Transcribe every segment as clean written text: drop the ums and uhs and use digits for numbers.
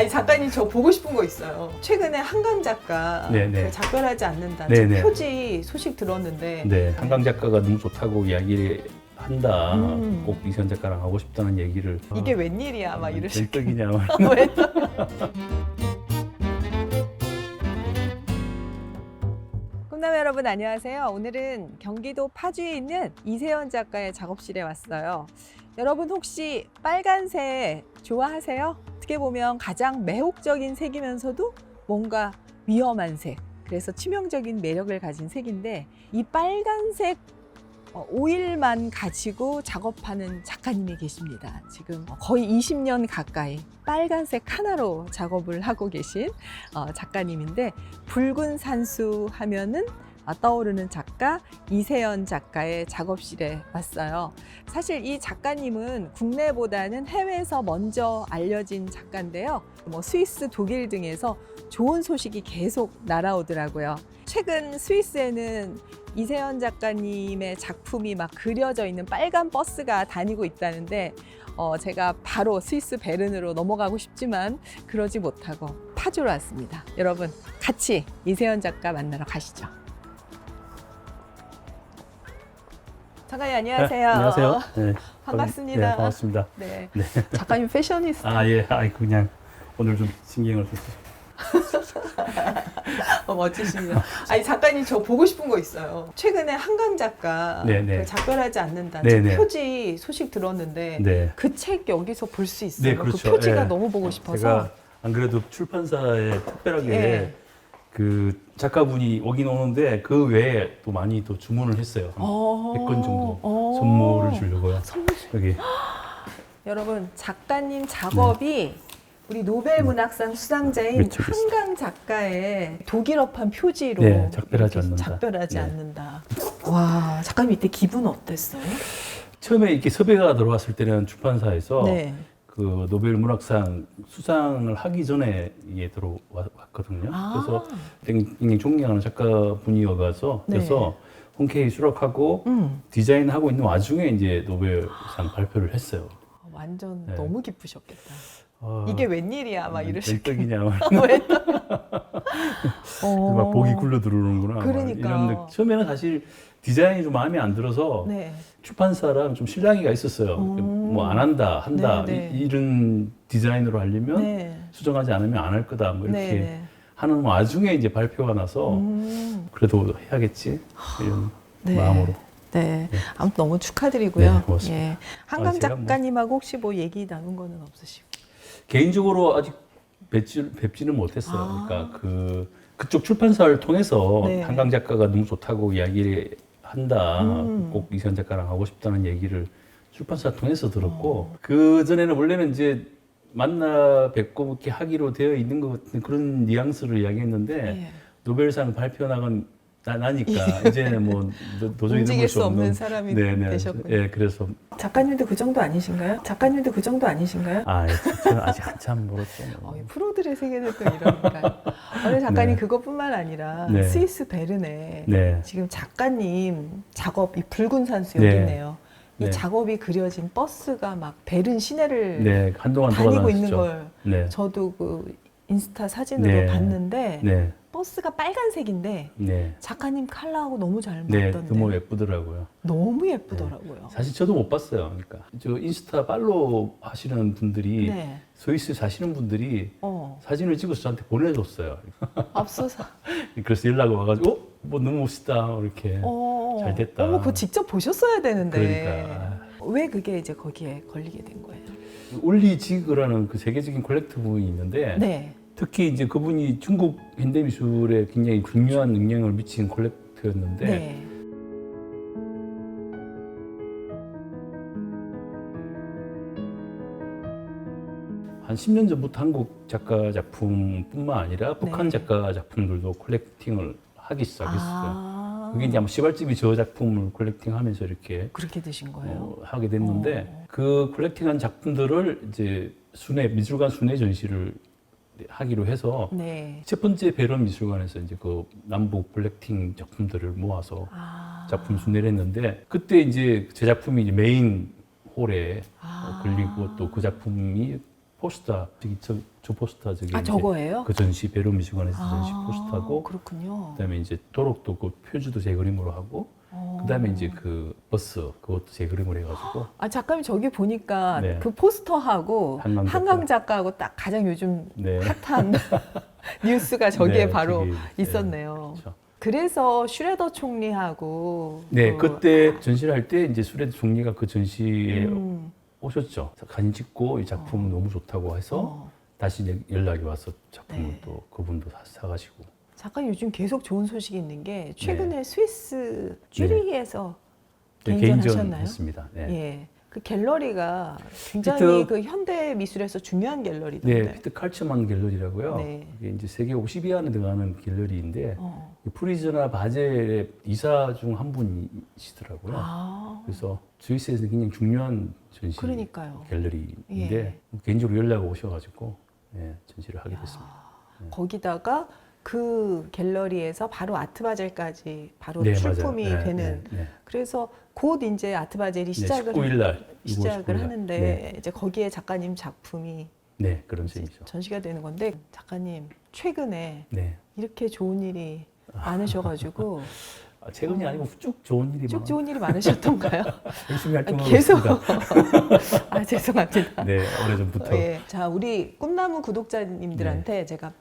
아니 작가님 저 보고 싶은 거 있어요. 최근에 한강 작가 네네. 그 작별하지 않는다 네네. 표지 소식 들었는데 네, 한강 작가가 너무 좋다고 이야기를 한다. 음. 꼭 이세현 작가랑 하고 싶다는 얘기를. 이게 웬일이야 막 이러시고 벨떡이냐. 왜 또? 꿈남 여러분 안녕하세요. 오늘은 경기도 파주에 있는 이세현 작가의 작업실에 왔어요. 여러분 혹시 빨간색 좋아하세요? 어떻게 보면 가장 매혹적인 색이면서도 뭔가 위험한 색, 그래서 치명적인 매력을 가진 색인데 이 빨간색 오일만 가지고 작업하는 작가님이 계십니다. 지금 거의 20년 가까이 빨간색 하나로 작업을 하고 계신 작가님인데, 붉은 산수 하면은 떠오르는 작가 이세현 작가의 작업실에 왔어요. 사실 이 작가님은 국내보다는 해외에서 먼저 알려진 작가인데요. 스위스, 독일 등에서 좋은 소식이 계속 날아오더라고요. 최근 스위스에는 이세현 작가님의 작품이 막 그려져 있는 빨간 버스가 다니고 있다는데 제가 바로 스위스 베른으로 넘어가고 싶지만 그러지 못하고 파주로 왔습니다. 여러분 같이 이세현 작가 만나러 가시죠. 작가님 안녕하세요. 네, 안녕하세요. 네, 반갑습니다. 네, 반갑습니다. 네. 네. 작가님 패셔니스타. 아, 예. 그냥 오늘 좀 신경을 썼어요. 멋지십니다. 아니 작가님 저 보고 싶은 거 있어요. 최근에 한강 작가 네네. 그 작별하지 않는다 네네. 표지 소식 들었는데 네. 그 책 여기서 볼 수 있어요. 네, 그렇죠. 그 표지가 예. 너무 보고 싶어서. 제가 안 그래도 출판사에 특별하게 예. 그 작가분이 오긴 오는데 그 외에 또 많이 또 주문을 했어요. 한 100권 정도 선물을 주려고요. 선물. 여기. 여러분 작가님 작업이 우리 노벨 문학상 수상자인 그렇죠, 그렇죠. 한강 작가의 독일어판 표지로 네, 작별하지 이렇게 않는다. 작별하지 네. 않는다. 와, 작가님 이때 기분 어땠어요? 처음에 이렇게 섭외가 들어왔을 때는 출판사에서 네. 그 노벨 문학상 수상을 하기 전에 이게 들어왔거든요. 그래서 굉장히 존경하는 작가분이어서 네. 그래서 흔쾌히 수락하고 디자인하고 있는 와중에 이제 노벨상 발표를 했어요. 완전 네. 너무 기쁘셨겠다. 아, 이게 웬일이야 막 이러시고. 벨떡이냐. 왜 또? 막 복이 굴러 들어오는구나. 막 그러니까. 이런 처음에는 사실 디자인이 좀 마음에 안 들어서 네. 출판사랑 좀 실랑이가 있었어요. 뭐 안 한다, 한다. 네, 네. 이런 디자인으로 하려면 네. 수정하지 않으면 안 할 거다. 뭐 이렇게 네, 네. 하는 와중에 이제 발표가 나서 그래도 해야겠지 이런 네. 마음으로. 네. 아무튼 너무 축하드리고요. 네, 고맙습니다. 예. 한강 제가 뭐- 작가님하고 혹시 뭐 얘기 나눈 거는 없으시고? 개인적으로 아직 뵙지는 못했어요. 아. 그러니까 그쪽 출판사를 통해서 네. 한강 작가가 너무 좋다고 이야기를 한다. 음. 꼭 이세현 작가랑 하고 싶다는 얘기를 출판사 통해서 들었고 그 전에는 원래는 이제 만나 뵙고 이렇게 하기로 되어 있는 것 같은 그런 뉘앙스를 이야기했는데 예. 노벨상 발표 나니까 이제는 뭐 도저히 움직일 넘을 수 없는 사람이 네네. 되셨군요. 예, 그래서 작가님도 그 정도 아니신가요? 작가님도 그 정도 아니신가요? 저는 아직 한참 멀었죠. 뭐. 이 프로들의 세계는 또 이러니까요. 오늘 작가님 네. 그것뿐만 아니라 네. 스위스 베른에 네. 지금 작가님 작업 이 붉은 산수 여기 네. 있네요. 이 네. 작업이 그려진 버스가 막 베른 시내를 네, 한동안 다니고 있는 돌아다녔죠. 걸 네. 저도 그 인스타 사진으로 네. 봤는데 네. 버스가 빨간색인데 네. 작가님 컬러하고 너무 잘 네, 맞던데 너무 예쁘더라고요. 너무 예쁘더라고요. 사실 저도 못 봤어요. 그러니까 저 인스타 팔로우 하시는 분들이 네. 스위스 사시는 분들이 사진을 찍어서 저한테 보내줬어요. 앞서서 그래서 연락이 와가지고 뭐 너무 멋있다 이렇게 잘 됐다. 그거 직접 보셨어야 되는데 그러니까 왜 그게 이제 거기에 걸리게 된 거예요? 올리 지그라는 그 세계적인 컬렉터분이 있는데 네. 특히 이제 그분이 중국 현대미술에 굉장히 중요한 영향을 미친 컬렉터였는데 네. 한 10년 전부터 한국 작가 작품뿐만 아니라 북한 네. 작가 작품들도 컬렉팅을 하기 시작했어요. 아, 그게 이제 아마 시발집이 저 작품을 컬렉팅하면서 이렇게 그렇게 되신 거예요? 하게 됐는데 그 컬렉팅한 작품들을 이제 미술관 순회 전시를 하기로 해서 네. 첫 번째 베른 미술관에서 이제 그 남북 컬렉팅 작품들을 모아서 작품 순회를 했는데 그때 이제 제 작품이 이제 메인 홀에 걸리고 또 그 작품이 포스터 저기 저 포스터 저기 아, 이제 저거예요? 그 전시 베르미시관에서 전시 포스터하고 그렇군요. 그다음에 이제 도록도 그 표지도 제 그림으로 하고 그다음에 이제 그 버스 그것도 제 그림으로 해가지고 아, 작가님 저기 보니까 네. 그 포스터하고 한강 작가. 한강 작가하고 딱 가장 요즘 네. 핫한 뉴스가 저기에 네, 바로 저기, 있었네요. 그렇죠. 그래서 슈레더 총리하고 네, 그- 그때 전시를 할 때 이제 수레드 총리가 그 전시에 음, 오셨죠. 사진 찍고 이 작품은 너무 좋다고 해서 어. 다시 이제 연락이 와서 작품을 네. 또 그분도 사가시고. 작가님 요즘 계속 좋은 소식이 있는 게 최근에 스위스 쭈리히에서 네, 개인전 개인전 하셨나요? 했습니다. 네. 예. 그 갤러리가 굉장히 피터- 그 현대 미술에서 중요한 갤러리던데. 네, 피터 칼츠만 갤러리라고요. 네. 이게 이제 세계 50위 안에 들어가는 갤러리인데 어. 이 프리즈나 바젤의 이사 중 한 분이시더라고요. 아, 그래서 스위스에서 굉장히 중요한 전시 그러니까요. 갤러리인데 예. 개인적으로 연락 오셔가지고 예, 전시를 하게 됐습니다. 거기다가 그 갤러리에서 바로 아트바젤까지 바로 네, 출품이 맞아요. 네, 되는. 네, 네. 그래서 곧 이제 아트바젤이 시작을 19일 날 시작을 19일 날. 하는데 네, 이제 거기에 작가님 작품이 네, 그런 이제 셈이죠. 전시가 되는 건데 작가님 최근에 네. 이렇게 좋은 일이 많으셔가지고 최근이 아니고 쭉 좋은 일이 쭉 많아. 좋은 일이 많으셨던가요? 열심히 활동하고 계속 있습니다. 아 죄송합니다. 네, 오래전부터. 예. 자 우리 꿈나무 구독자님들한테 제가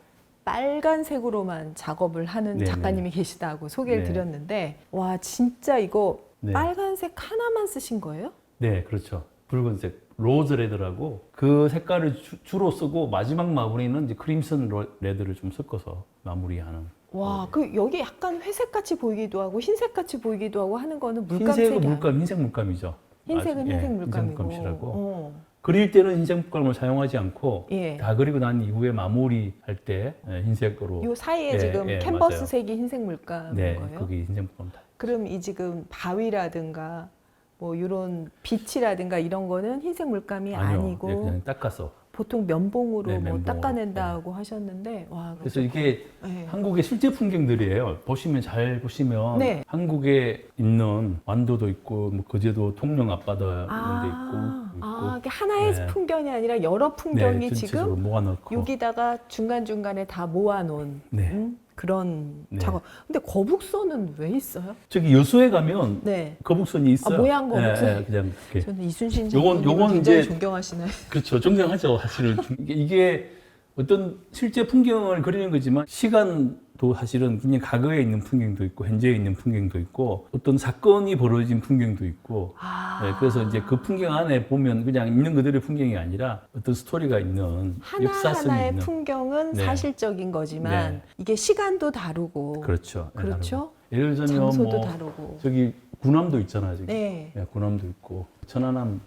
빨간색으로만 작업을 하는 네, 작가님이 계시다고 소개를 네. 드렸는데 와 진짜 이거 네. 빨간색 하나만 쓰신 거예요? 네, 그렇죠. 붉은색 로즈 레드라고 그 색깔을 주로 쓰고 마지막 마무리는 이제 크림슨 레드를 좀 섞어서 마무리하는. 와, 그 여기 약간 회색 같이 보이기도 하고 흰색 같이 보이기도 하고 하는 거는 물감색이 흰색은 아니에요. 물감, 흰색 물감이죠. 흰색은 아주, 흰색 예, 물감이고. 물감이라고. 어. 그릴 때는 흰색 물감을 사용하지 않고 예. 다 그리고 난 이후에 마무리할 때 흰색으로. 요 사이에 예, 지금 예, 캔버스 맞아요. 색이 흰색 물감인 네, 거예요? 거기 흰색 물감 다. 그럼 이 지금 바위라든가 뭐 이런 빛이라든가 이런 거는 흰색 물감이 아니요, 아니고 예, 그냥 닦아서. 보통 면봉으로 네, 뭐 면봉으로. 닦아낸다고 하셨는데 와 그래서 이게 네. 한국의 실제 풍경들이에요. 보시면 잘 보시면 네. 한국에 있는 완도도 있고 뭐 거제도 통영 앞바다 이런 데 있고 이게 하나의 네. 풍경이 아니라 여러 풍경이 네, 전체적으로 지금 모아놓고 여기다가 중간중간에 다 모아놓은 네. 그런 네. 작업. 근데 거북선은 왜 있어요? 저기 여수에 가면 네. 거북선이 있어요. 모양 거북선? 네, 네, 그냥 이렇게. 저는 이순신 요건- 장군님을 요건 굉장히 이제- 존경하시네. 그렇죠. 정정하죠. 사실은 이게 어떤 실제 풍경을 그리는 거지만 시간도 사실은 그냥 과거에 있는 풍경도 있고 현재에 있는 풍경도 있고 어떤 사건이 벌어진 풍경도 있고 네, 그래서 이제 그 풍경 안에 보면 그냥 있는 그대로의 풍경이 아니라 어떤 스토리가 있는 역사성이 하나하나의 있는 풍경은 네. 사실적인 거지만 네. 이게 시간도 다르고 그렇죠. 네, 그렇죠? 다르고. 예를 들면 장소도 뭐 다르고. 저기 군함도 있잖아요. 저기. 네. 네, 군함도 있고 천안함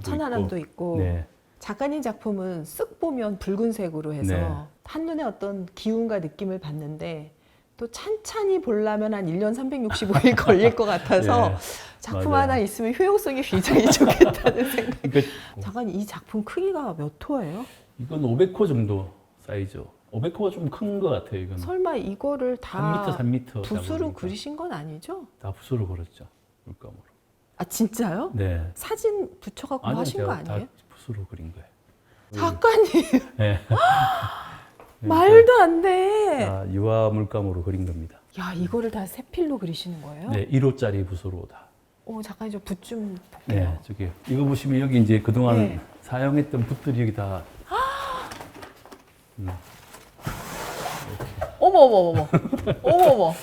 천안함도 있고. 네. 작가님 작품은 쓱 보면 붉은색으로 해서 네. 한눈에 어떤 기운과 느낌을 받는데 또 찬찬히 보려면 한 1년 365일 걸릴 것 같아서 네, 작품 맞아요. 하나 있으면 효용성이 굉장히 좋겠다는 생각. 그러니까 작가님 이 작품 크기가 몇 호예요? 이건 500호 정도 사이즈. 500호가 좀 큰 것 같아요. 이건 설마 이거를 다 3m, 3m. 붓으로 그리신 건 아니죠? 다 붓으로 그렸죠. 물감으로. 아 진짜요? 네. 사진 붙여갖고 하신 거 제가 아니에요? 다 붓으로 그린 거예요. 작가님 네. 말도 안 돼. 다 유화 물감으로 그린 겁니다. 야 이거를 다 세필로 그리시는 거예요? 네, 1호짜리 붓으로 다. 작가님 저 붓 좀 네, 볼게요. 저기 이거 보시면 여기 이제 그동안 네. 사용했던 붓들이 여기 다 어머. 어머.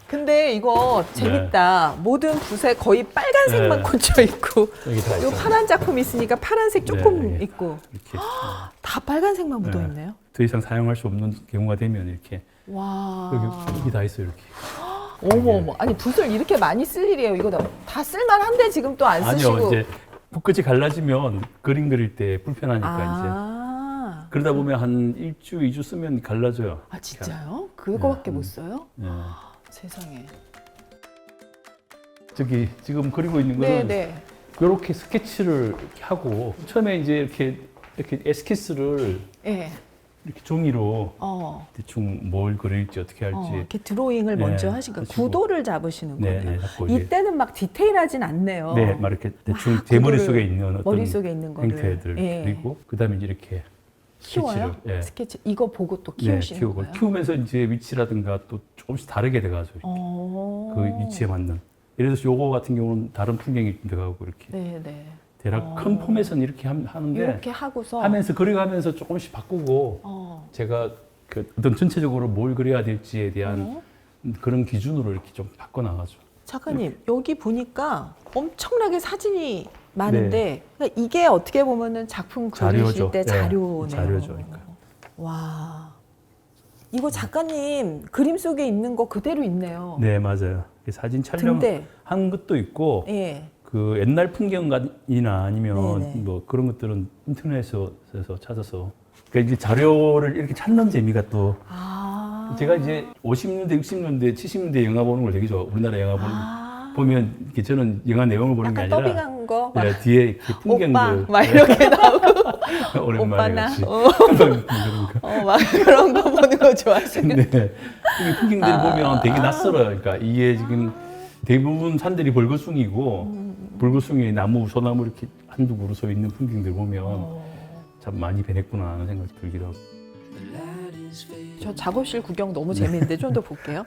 근데 이거 재밌다. 모든 붓에 거의 빨간색만 네. 꽂혀 있고, 여기 다 요 있어요. 파란 작품 있으니까 파란색 조금 네. 있고, 이렇게 다 빨간색만 묻어 네. 있네요. 더 이상 사용할 수 없는 경우가 되면 이렇게 와. 여기 다 있어요 이렇게. 어머. 아니 붓을 이렇게 많이 쓸 일이에요. 이거 다 쓸만한데 지금 또 안 쓰시고. 아니요 이제 붓끝이 갈라지면 그림 그릴 때 불편하니까 이제. 그러다 보면 한 1주, 2주 쓰면 갈라져요. 아 진짜요? 그거밖에 네. 못 써요? 네. 세상에. 저기 지금 그리고 있는 거는 네. 이렇게 스케치를 이렇게 하고 처음에 이제 이렇게 에스키스를 예. 이렇게 종이로 대충 대충 뭘 그릴지 어떻게 할지 이렇게 드로잉을 네, 먼저 하신 거예요. 하시고. 구도를 잡으시는 네, 거네요. 네, 자꾸 이제 이때는 막 디테일하진 않네요. 네, 막 이렇게 대충 막 제 구도를 머릿속에 있는 어떤 머릿속에 있는 거를. 형태들 예. 그리고 그다음에 이제 이렇게 키워요? 예. 스케치 이거 보고 또 네, 키우시는 키우고 거예요? 키우면서 이제 위치라든가 또 조금씩 다르게 돼가지고 그 위치에 맞는. 예를 들어서 요거 같은 경우는 다른 풍경이 들어가고 이렇게 네네. 대략 큰 폼에서는 이렇게 하는데 이렇게 하고서 하면서 그려가면서 조금씩 바꾸고 제가 그 어떤 전체적으로 뭘 그려야 될지에 대한 그런 기준으로 이렇게 좀 바꿔나가죠. 작가님 여기 보니까 엄청나게 사진이 많은데 그러니까 이게 어떻게 보면은 작품 그리실 자료죠. 때 네, 자료네요. 자료죠, 그러니까. 와 이거 작가님 그림 속에 있는 거 그대로 있네요. 네, 맞아요. 사진 촬영한 등대. 것도 있고 예. 그 옛날 풍경이나 아니면 네네. 뭐 그런 것들은 인터넷에서 찾아서 그러니까 이제 자료를 이렇게 찾는 재미가 또 제가 이제 50년대, 60년대, 70년대 영화 보는 걸 되게 좋아. 우리나라 영화 보면 이렇게 저는 영화 내용을 보는 게 약간 아니라 더빙한 거 막, 네, 뒤에 이렇게 풍경들 오빠 막 이렇게 나오고 오랜만에 오빠나 같이 그런 거. 막 그런 거 보는 거 좋아하시는 네. 이 풍경들을 보면 되게 낯설어요. 그러니까 이게 지금 대부분 산들이 벌거숭이고 벌거숭이에 나무, 소나무 이렇게 한두 그루 서 있는 풍경들 보면 참 많이 변했구나 하는 생각이 들기도 하고. 저 작업실 구경 너무 재밌는데 좀 더 볼게요.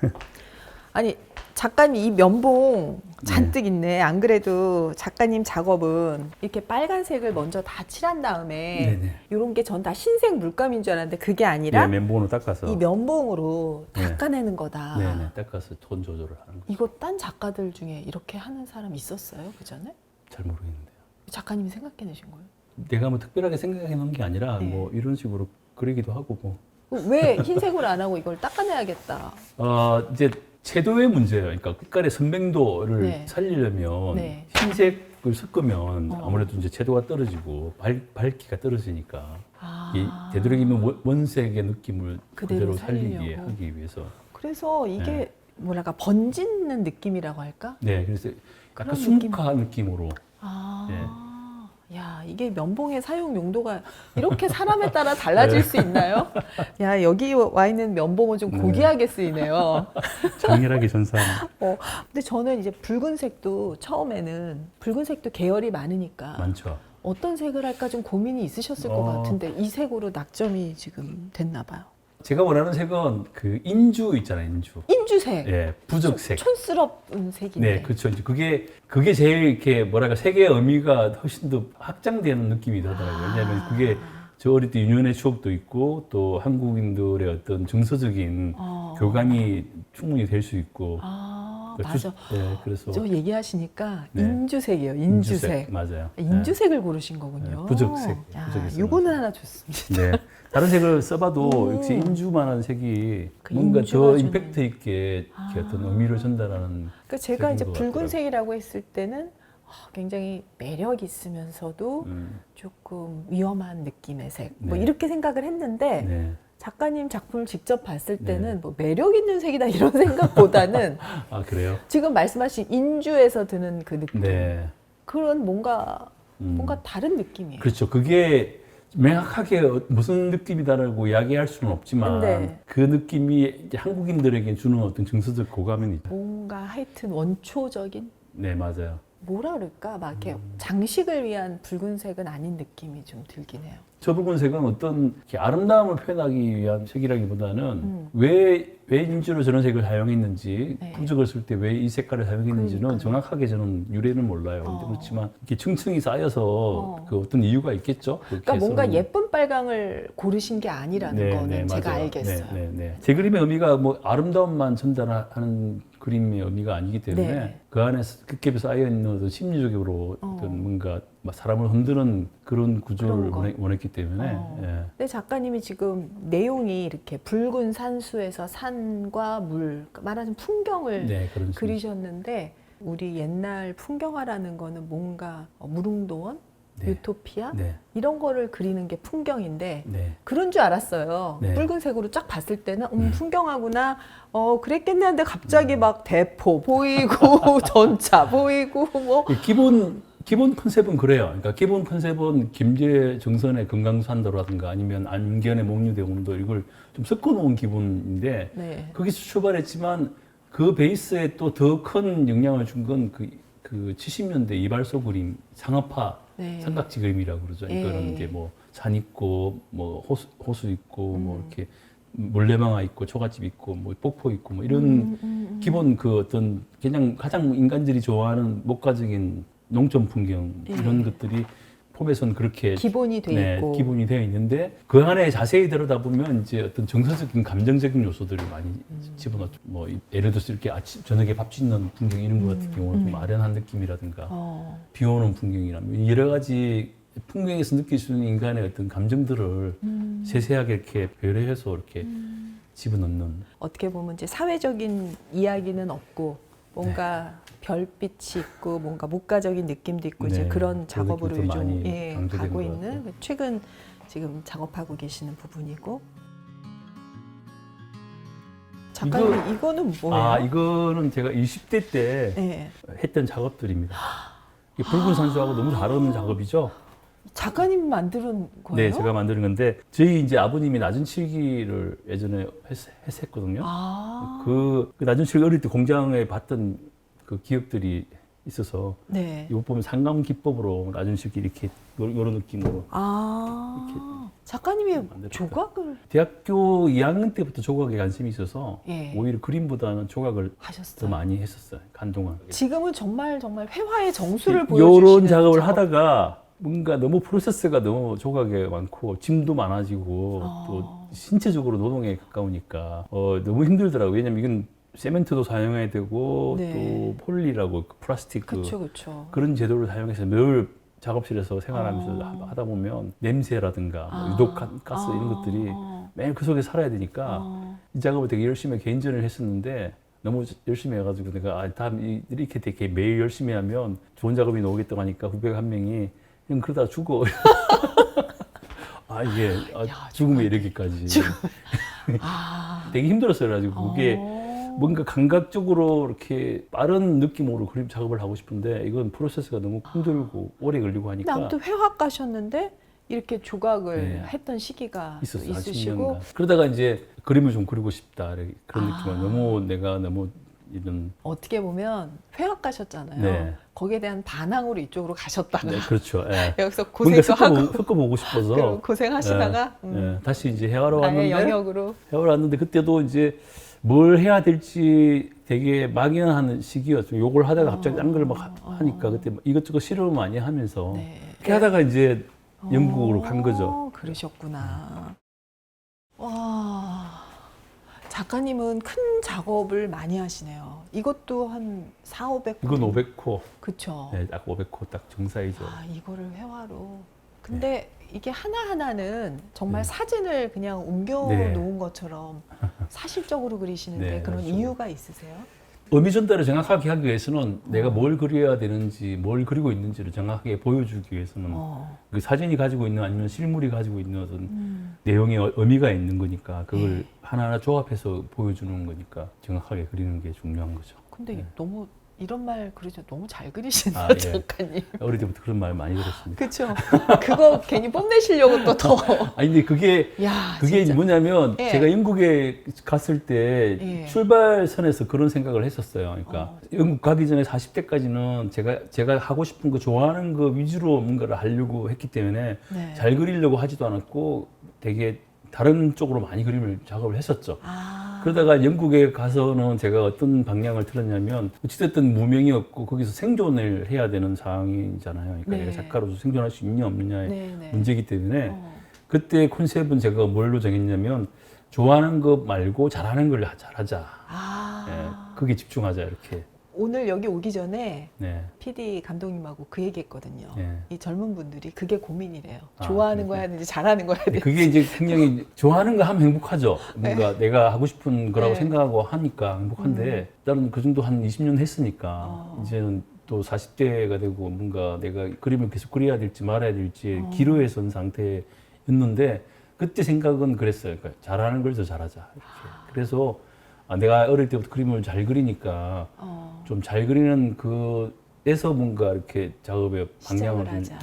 아니 작가님 이 면봉 잔뜩 있네. 안 그래도 작가님 작업은 이렇게 빨간색을 먼저 다 칠한 다음에 네네. 이런 게 전 다 흰색 물감인 줄 알았는데 그게 아니라 네, 면봉으로 닦아서. 이 면봉으로 네. 닦아내는 거다. 네네, 닦아서 톤 조절을 하는 거. 이거 딴 작가들 중에 이렇게 하는 사람 있었어요? 그 전에? 잘 모르겠는데요. 작가님이 생각해내신 거예요? 내가 뭐 특별하게 생각해 놓은 게 아니라 네. 뭐 이런 식으로 그리기도 하고 뭐. 왜 흰색으로 안 하고 이걸 닦아내야겠다. 이제 채도의 문제예요. 그러니까 빛깔의 선명도를 네. 살리려면 네. 흰색을 섞으면 아무래도 이제 채도가 떨어지고 밝기가 떨어지니까 이 되도록이면 원색의 느낌을 그대로 그대로 살리기 살리려고. 하기 위해서. 그래서 이게 네. 뭐랄까 번지는 느낌이라고 할까? 네, 그래서 약간 그런 수묵화 느낌으로. 야, 이게 면봉의 사용 용도가 이렇게 사람에 따라 달라질 수 있나요? 야, 여기 와 있는 면봉은 좀 고귀하게 쓰이네요. 장렬하게 전사하는. 근데 저는 이제 붉은색도 처음에는 붉은색도 계열이 많으니까 많죠. 어떤 색을 할까 좀 고민이 있으셨을 것 같은데 이 색으로 낙점이 지금 됐나 봐요. 제가 원하는 색은 그 인주 있잖아요, 인주. 인주색. 예, 부적색. 촌스러운 색인데. 네, 그렇죠. 이제 그게 제일 이렇게 뭐랄까 색의 의미가 훨씬 더 확장되는 느낌이 더라고요. 왜냐하면 그게 저 어릴 때 유년의 추억도 있고 또 한국인들의 어떤 정서적인 교감이 충분히 될 수 있고. 맞아. 네, 그래서 저 얘기하시니까 네. 인주색이에요. 인주색. 맞아요. 인주색을 고르신 거군요. 네, 부적색. 야, 부적색 요거는 하나 좋습니다. 네. 다른 색을 써봐도 역시 인주만한 색이 그 뭔가 인주가 더 좀- 임팩트 있게 이렇게 어떤 의미를 전달하는. 그러니까 제가 이제 색인 것 같더라고요. 붉은색이라고 했을 때는 굉장히 매력 있으면서도 조금 위험한 느낌의 색. 뭐 네. 이렇게 생각을 했는데 네. 작가님 작품을 직접 봤을 때는 네. 뭐 매력 있는 색이다 이런 생각보다는 아, 그래요? 지금 말씀하신 인주에서 드는 그 느낌. 네. 그런 뭔가 다른 느낌이에요. 그렇죠. 그게 명확하게 무슨 느낌이다라고 이야기할 수는 없지만 네. 그 느낌이 이제 한국인들에게 주는 어떤 정서적 고감은 있죠. 뭔가 하여튼 원초적인 네, 맞아요. 뭐라 그럴까 막 이렇게 장식을 위한 붉은색은 아닌 느낌이 좀 들긴 해요. 저 붉은색은 어떤 이렇게 아름다움을 표현하기 위한 색이라기보다는 왜 인주로 저런 색을 사용했는지 네. 부적을 쓸 때 왜 이 색깔을 사용했는지는 그러니까요. 정확하게 저는 유래는 몰라요. 근데 그렇지만 이렇게 층층이 쌓여서 그 어떤 이유가 있겠죠. 그러니까 뭔가 예쁜 빨강을 고르신 게 아니라는 거는 제가 맞아요. 알겠어요. 제 그림의 의미가 뭐 아름다움만 전달하는 그림의 의미가 아니기 때문에 네. 그 안에 깊게 쌓여 있는 어떤 심리적으로 어떤 뭔가 사람을 흔드는 그런 구조를 그런 거. 원했기 때문에 예. 근데 작가님이 지금 내용이 이렇게 붉은 산수에서 산과 물, 말하자면 풍경을 네, 그런 그리셨는데 우리 옛날 풍경화라는 거는 뭔가 무릉도원, 네. 유토피아 네, 이런 거를 그리는 게 풍경인데 네. 그런 줄 알았어요. 네. 붉은색으로 쫙 봤을 때는 풍경하구나. 그랬겠네 한데 갑자기 막 대포 보이고 전차 보이고 뭐 기본 컨셉은 그래요. 그러니까 기본 컨셉은 김제 정선의 금강산도라든가 아니면 안견의 목류대원도 이걸 좀 섞어놓은 기분인데 네. 거기서 출발했지만 그 베이스에 또 더 큰 영향을 준 건 그 70년대 이발소 그림, 상업화 네. 삼각지 그림이라고 그러죠. 예. 이거는 이제 뭐 산 있고 뭐 호수 있고 뭐 이렇게 물레방아 있고 초가집 있고 뭐 폭포 있고 뭐 이런 기본 그 어떤 그냥 가장 인간들이 좋아하는 목가적인 농촌 풍경 이런 것들이 폼에서는 그렇게 기본이 돼 있고 기본이 되어 있는데 그 안에 자세히 들여다보면 이제 어떤 정서적인 감정적인 요소들을 많이 집어넣죠. 뭐 예를 들어서 이렇게 아침 저녁에 밥 짓는 풍경 이런 것 같은 경우는 좀 아련한 느낌이라든가 비 오는 풍경이라면 여러 가지 풍경에서 느낄 수 있는 인간의 어떤 감정들을 세세하게 이렇게 배려해서 이렇게 집어넣는. 어떻게 보면 이제 사회적인 이야기는 없고 뭔가 별빛이 있고 뭔가 목가적인 느낌도 있고 이제 네, 그런 그런 작업으로 느낌도 요즘 많이 강조되는 가고 것 있는 같아요. 최근 지금 작업하고 계시는 부분이고. 작가님 이거는 뭐예요? 아, 이거는 제가 20대 때 네. 했던 작업들입니다. 이 붉은 산수하고 너무 잘 어울리는 작업이죠. 작가님 만드는 거예요? 네, 제가 만드는 건데 저희 이제 아버님이 낮은 칠기를 예전에 했었거든요. 그 낮은 칠기 어릴 때 공장에 봤던 그 기억들이 있어서 네. 이거 보면 상감 기법으로 낮은 칠기 이렇게 이런 느낌으로 작가님이 만들었다. 조각을 대학교 2학년 때부터 조각에 관심이 있어서 예. 오히려 그림보다는 조각을 더 하셨어요. 많이 했었어요. 한동안. 지금은 정말 회화의 정수를 보여주시는 이런 작업을 작업. 하다가 뭔가 너무 프로세스가 너무 조각에 많고 짐도 많아지고 또 신체적으로 노동에 가까우니까 너무 힘들더라고요. 왜냐면 이건 세멘트도 사용해야 되고 네. 또 폴리라고 그 플라스틱 그렇죠. 그런 제도를 사용해서 늘 작업실에서 생활하면서 하다 보면 냄새라든가 뭐 유독한 가스 이런 것들이 매일 그 속에 살아야 되니까 이 작업을 되게 열심히 개인전을 했었는데 너무 열심히 해가지고 내가 다음 이렇게 되게 매일 열심히 하면 좋은 작업이 나오겠다고 하니까 후배가 한 명이 그냥 그러다 죽어. 이게 죽음에 이르기까지. 되게 힘들었어요. 그래가지고 그게 뭔가 감각적으로 이렇게 빠른 느낌으로 그림 작업을 하고 싶은데 이건 프로세스가 너무 힘들고 오래 걸리고 하니까. 아무튼 회화가셨는데 이렇게 조각을 네. 했던 시기가 있었어요. 있으시고 10년간. 그러다가 이제 그림을 좀 그리고 싶다 그런 느낌을 내가 너무 이런 어떻게 보면 회화가셨잖아요. 네. 거기에 대한 반항으로 이쪽으로 가셨다가 네, 그렇죠. 예. 여기서 뭔가 고생도 하고 섞어보고 싶어서 그리고 고생하시다가 다시 이제 해화로 나의 왔는데 영역으로 해화로 왔는데 그때도 이제 뭘 해야 될지 되게 막연한 시기였죠. 요걸 하다가 갑자기 딴 걸 막 하니까 그때 이것저것 실험을 많이 하면서 네. 이렇게 하다가 이제 영국으로 간 거죠. 그러셨구나. 와, 작가님은 큰 작업을 많이 하시네요. 이것도 한 400, 500. 이건 500호. 그쵸. 네, 딱 500호 딱 정사이죠. 이거를 회화로. 근데 이게 하나하나는 정말 사진을 그냥 옮겨 네. 놓은 것처럼 사실적으로 그리시는데 네, 그런 그렇죠. 이유가 있으세요? 의미 전달을 정확하게 하기 위해서는 내가 뭘 그려야 되는지, 뭘 그리고 있는지를 정확하게 보여주기 위해서는 그 사진이 가지고 있는 아니면 실물이 가지고 있는 어떤 내용의 의미가 있는 거니까 그걸 하나하나 조합해서 보여주는 거니까 정확하게 그리는 게 중요한 거죠. 근데 너무 이런 말 그러죠. 너무 잘 그리신다, 예. 작가님. 어릴 때부터 그런 말 많이 들었습니다. 그렇죠. 그거 괜히 뽐내시려고 또 더. 근데 그게 진짜. 뭐냐면 예. 제가 영국에 갔을 때 예. 출발선에서 그런 생각을 했었어요. 그러니까 영국 가기 전에 40대까지는 제가 하고 싶은 거 좋아하는 거 위주로 뭔가를 하려고 했기 때문에 네. 잘 그리려고 하지도 않았고 되게 다른 쪽으로 많이 작업을 했었죠. 그러다가 영국에 가서는 제가 어떤 방향을 틀었냐면 어찌됐든 무명이었고 거기서 생존을 해야 되는 상황이잖아요. 그러니까 네. 내가 작가로서 생존할 수 있냐 없느냐의 네. 문제이기 때문에 그때 컨셉은 제가 뭘로 정했냐면 좋아하는 것 말고 잘하는 걸 잘하자. 그게 집중하자 이렇게. 오늘 여기 오기 전에 네. PD 감독님하고 그 얘기했거든요. 네. 이 젊은 분들이 그게 고민이래요. 좋아하는 거 해야 되는지 잘하는 거 해야 되는지. 그게 이제 굉장히 좋아하는 거 하면 행복하죠. 뭔가 내가 하고 싶은 거라고 네. 생각하고 하니까 행복한데 나는 그 정도 한 20년 했으니까 이제는 또 40대가 되고 뭔가 내가 그림을 계속 그려야 될지 말아야 될지 기로에 선 상태였는데 그때 생각은 그랬어요. 그러니까 잘하는 걸 더 잘하자. 이렇게. 그래서 내가 어릴 때부터 그림을 잘 그리니까 좀 잘 그리는 그에서 뭔가 이렇게 작업의 방향을 좀,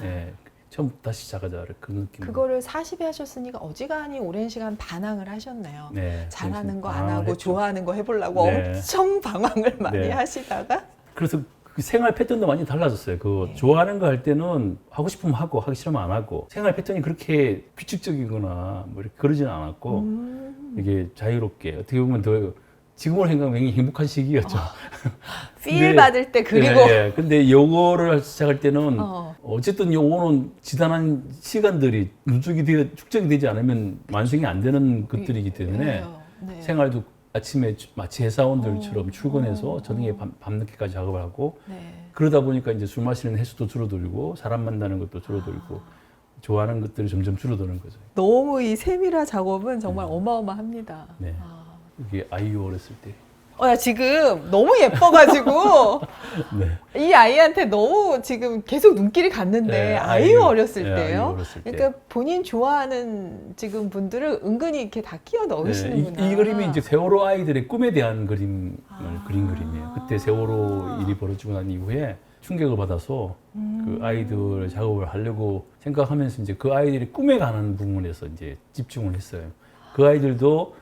처음부터 다시 시작하자 그런 느낌. 그거를 40에 하셨으니까 어지간히 오랜 시간 반항을 하셨네요. 네, 잘하는 거 안 방황을 하고 했죠. 좋아하는 거 해보려고 네. 엄청 방황을 많이 네. 하시다가 그래서 그 생활 패턴도 많이 달라졌어요. 그 네. 좋아하는 거 할 때는 하고 싶으면 하고 하기 싫으면 안 하고 생활 패턴이 그렇게 규칙적이거나 뭐 이렇게 그러지는 않았고 이게 자유롭게 어떻게 보면 더 지금으로 생각하면 굉장히 행복한 시기였죠. 필 근데- 받을 때 그리고 예. 근데 요거를 시작할 때는 어. 어쨌든 요거는 지단한 시간들이 축적이 되지 않으면 완성이 안 되는 것들이기 때문에 네. 생활도 아침에 마치 회사원들처럼 어. 출근해서 저녁에 밤늦게까지 작업을 하고 네. 그러다 보니까 이제 술 마시는 횟수도 줄어들고 사람 만나는 것도 줄어들고 좋아하는 것들이 점점 줄어드는 거죠. 너무 이 세밀화 작업은 정말 어마어마합니다. 네. 아. 이게 아이유 어렸을 때. 나 지금 너무 예뻐가지고 네. 이 아이한테 너무 지금 계속 눈길이 갔는데 네, 아이유 어렸을 네, 때요. 아이유 어렸을 때. 그러니까 본인 좋아하는 지금 분들을 은근히 이렇게 다 끼워 넣으시는구나. 이 그림이 이제 세월호 아이들의 꿈에 대한 그림을 아. 그린 그림이에요. 그때 세월호 일이 벌어지고 난 이후에 충격을 받아서 그 아이들 작업을 하려고 생각하면서 이제 그 아이들이 꿈에 가는 부분에서 이제 집중을 했어요. 그 아이들도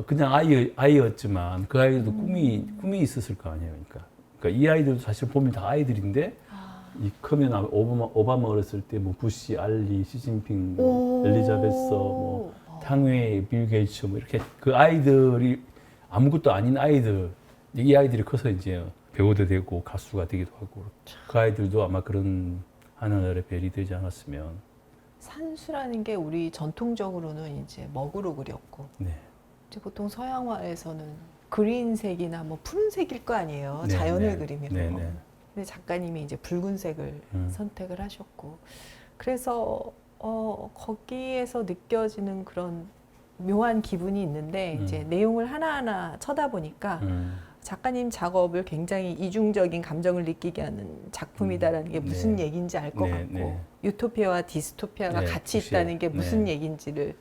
그냥 아이였지만 그 아이들도 꿈이 있었을 거 아니에요. 그러니까 이 아이들도 사실 보면 다 아이들인데 이 크면 오바마 어렸을 때 뭐 부시, 알리, 시진핑, 뭐 엘리자베스, 뭐 탕웨이, 빌 게이츠 뭐 이렇게 그 아이들이 아무것도 아닌 아이들 이 아이들이 커서 이제 배우도 되고 가수가 되기도 하고 그 아이들도 아마 그런 하늘의 별이 되지 않았으면. 산수라는 게 우리 전통적으로는 이제 먹으로 그렸고 네. 이제 보통 서양화에서는 그린색이나 뭐 푸른색일 거 아니에요. 네, 자연을 네. 그리면. 네, 네. 근데 작가님이 이제 붉은색을 선택을 하셨고 그래서 거기에서 느껴지는 그런 묘한 기분이 있는데 이제 내용을 하나하나 쳐다보니까 작가님 작업을 굉장히 이중적인 감정을 느끼게 하는 작품이다라는 게 무슨 네. 얘기인지 알 것 네, 같고 네. 유토피아와 디스토피아가 네, 같이 혹시, 있다는 게 무슨 네. 얘기인지를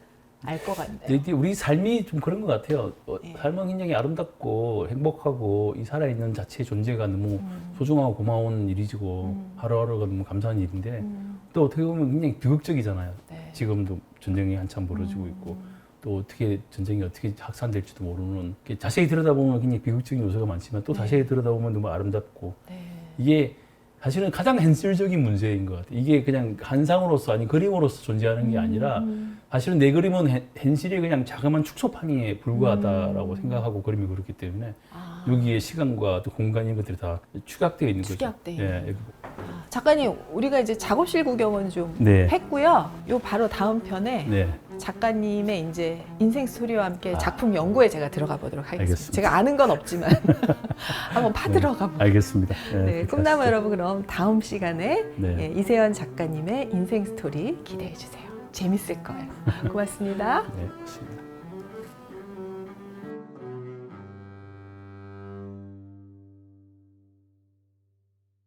알 것 같네요. 이게 우리 삶이 좀 그런 것 같아요. 네. 삶은 굉장히 아름답고 행복하고 이 살아있는 자체의 존재가 너무 소중하고 고마운 일이고 하루하루가 너무 감사한 일인데 또 어떻게 보면 굉장히 비극적이잖아요. 네. 지금도 전쟁이 한참 벌어지고 있고 또 어떻게 전쟁이 어떻게 확산될지도 모르는 자세히 들여다보면 굉장히 비극적인 요소가 많지만 또 자세히 들여다보면 너무 아름답고 네. 이게 사실은 가장 현실적인 문제인 것 같아요. 이게 그냥 한상으로서 아니 그림으로서 존재하는 게 아니라 사실은 내 그림은 현실의 그냥 자그마한 축소판에 불과하다라고 생각하고 그림이 그렇기 때문에 여기에 시간과 또 공간 이런 것들이 다 축약되어 있는 거죠. 축약되어 예, 있는 작가님 우리가 이제 작업실 구경은 좀 네. 했고요. 요 바로 다음 편에 네. 작가님의 이제 인생 스토리와 함께 작품 연구에 제가 들어가 보도록 하겠습니다. 알겠습니다. 제가 아는 건 없지만 한번 파들어가 보도록. 알겠습니다. 네, 꿈나무 여러분 그럼 다음 시간에 네. 예, 이세연 작가님의 인생 스토리 기대해 주세요. 재밌을 거예요. 고맙습니다. 네, 맞습니다.